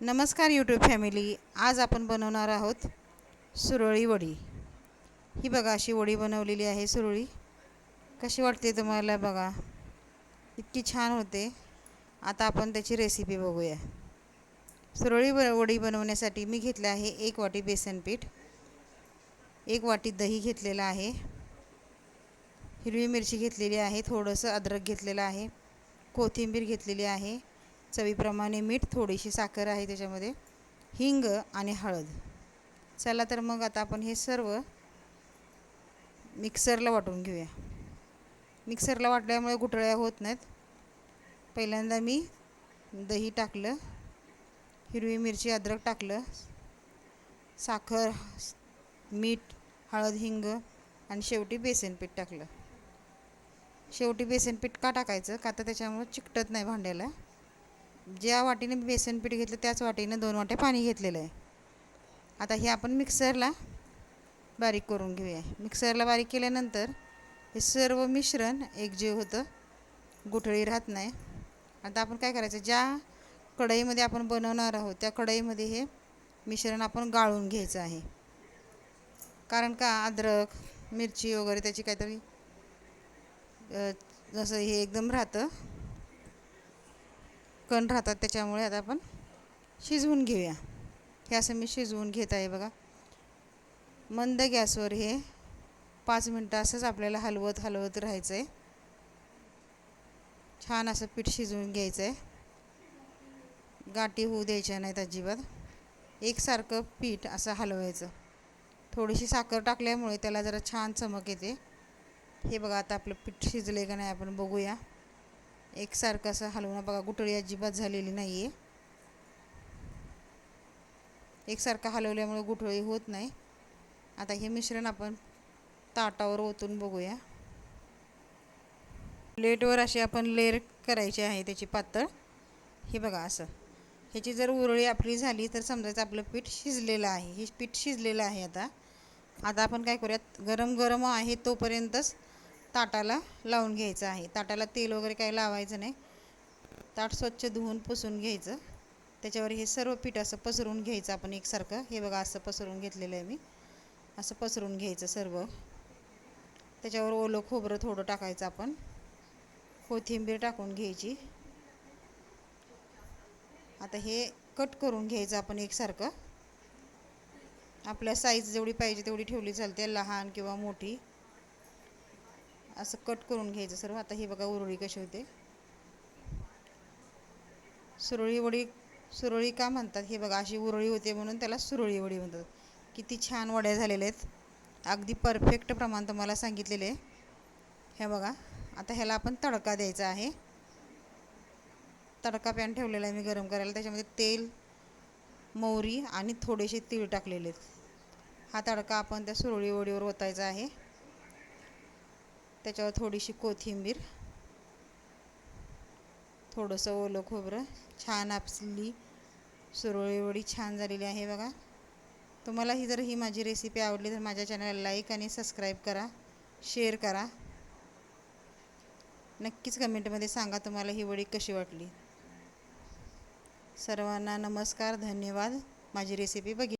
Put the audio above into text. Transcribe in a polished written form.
नमस्कार YouTube family. आज आपण बनवणार आहोत सुरळी वडी. ही बघा अशी वडी बनवलेली आहे सुरळी. कशी वाटते तुम्हाला बघा, इतकी छान होते. आता आपण त्याची रेसिपी बघूया. सुरळी वडी बनवण्यासाठी मी घेतले आहे 1 वाटी बेसन पीठ, 1 वाटी दही घेतलेला आहे, हिरवी मिरची घेतलेली आहे, थोडंसं अद्रक घेतलेलं आहे, कोथिंबीर घेतलेली आहे, चवीप्रमाणे मीठ, थोडीशी साखर आहे त्याच्यामध्ये, हिंग आणि हळद. चला तर मग आता आपण हे सर्व मिक्सरला वाटून घेऊया. मिक्सरला वाटल्यामुळे गुठळ्या होत नाहीत. पहिल्यांदा मी दही टाकलं, हिरवी मिरची, अद्रक टाकलं, साखर, मीठ, हळद, हिंग आणि शेवटी बेसन पीठ टाकलं. शेवटी बेसन पीठ का टाकायचं? का तर त्याच्यामुळे चिकटत नाही भांड्याला. ज्या वाटीने बेसन पीठ घेतलं त्याच वाटीने 2 वाट्या पाणी घेतलेलं आहे. आता हे आपण मिक्सरला बारीक करून घेऊया. मिक्सरला बारीक केल्यानंतर हे सर्व मिश्रण एकजीव होतं, गुठळी राहत नाही. आता आपण काय करायचं, ज्या कढईमध्ये आपण बनवणार आहोत त्या कढईमध्ये हे मिश्रण आपण गाळून घ्यायचं आहे. कारण का अद्रक, मिरची वगैरे त्याची काहीतरी जसं हे एकदम राहतं, कण राहतात, त्याच्यामुळे आता आपण शिजवून घेऊया. हे असं मी शिजवून घेत आहे बघा. मंद गॅसवर हे 5 मिनटं असंच आपल्याला हलवत राहायचं आहे. छान असं पीठ शिजवून घ्यायचं आहे. गाठी होऊ द्यायच्या नाहीत अजिबात. एकसारखं पीठ असं हलवायचं. थोडीशी साखर टाकल्यामुळे त्याला जरा छान चमक येते. हे बघा आता आपलं पीठ शिजले का नाही आपण बघूया. एकसारखं असं हलवणं बघा, गुठळी अजिबात झालेली नाही आहे. एकसारखं हलवल्यामुळे गुठळी होत नाही. आता हे मिश्रण आपण ताटावर ओतून बघूया. प्लेटवर अशी आपण लेयर करायची आहे त्याची पातळ. हे बघा असं. ह्याची जर उरळी आपली झाली तर समजायचं आपलं पीठ शिजलेलं आहे. हे पीठ शिजलेलं आहे. आता आपण काय करूयात, गरम गरम आहे तोपर्यंतच ताटाला लावून घ्यायचं आहे. ताटाला तेल वगैरे काही लावायचं नाही. ताट स्वच्छ धुवून पुसून घ्यायचं. त्याच्यावर हे सर्व पीठ असं पसरून घ्यायचं आपण एकसारखं. हे बघा असं पसरून घेतलेलं आहे मी. असं पसरून घ्यायचं सर्व. त्याच्यावर ओलं खोबरं थोडं टाकायचं आपण, कोथिंबीर टाकून घ्यायची. आता हे कट करून घ्यायचं आपण एकसारखं. आपल्या साईज जेवढी पाहिजे तेवढी ठेवली चालते, लहान किंवा मोठी. असं कट करून घ्यायचं सर्व. आता हे बघा उरळी कशी होते. सुरळी का म्हणतात हे बघा, अशी उरळी होते म्हणून त्याला सुरळी वडी म्हणतात. किती छान वड्या झालेल्या आहेत. अगदी परफेक्ट प्रमाण तुम्हाला सांगितलेले आहे. हे बघा. आता ह्याला आपण तडका द्यायचा आहे. तडका पॅन ठेवलेला आहे मी गरम करायला. त्याच्यामध्ये तेल, मोहरी आणि थोडेसे तीळ टाकलेले आहेत. हा तडका आपण त्या सुरळी वडीवर ओतायचा आहे. त्याच्यावर थोडीशी कोथिंबीर, थोडंसं ओलं खोबरं. छान आपली सुरळी वडी छान झालेली आहे बघा. तुम्हाला ही माझी रेसिपी आवडली तर माझ्या चॅनलला लाईक आणि सबस्क्राईब करा, शेअर करा. नक्कीच कमेंटमध्ये सांगा तुम्हाला ही वडी कशी वाटली. सर्वांना नमस्कार, धन्यवाद माझी रेसिपी बघितली.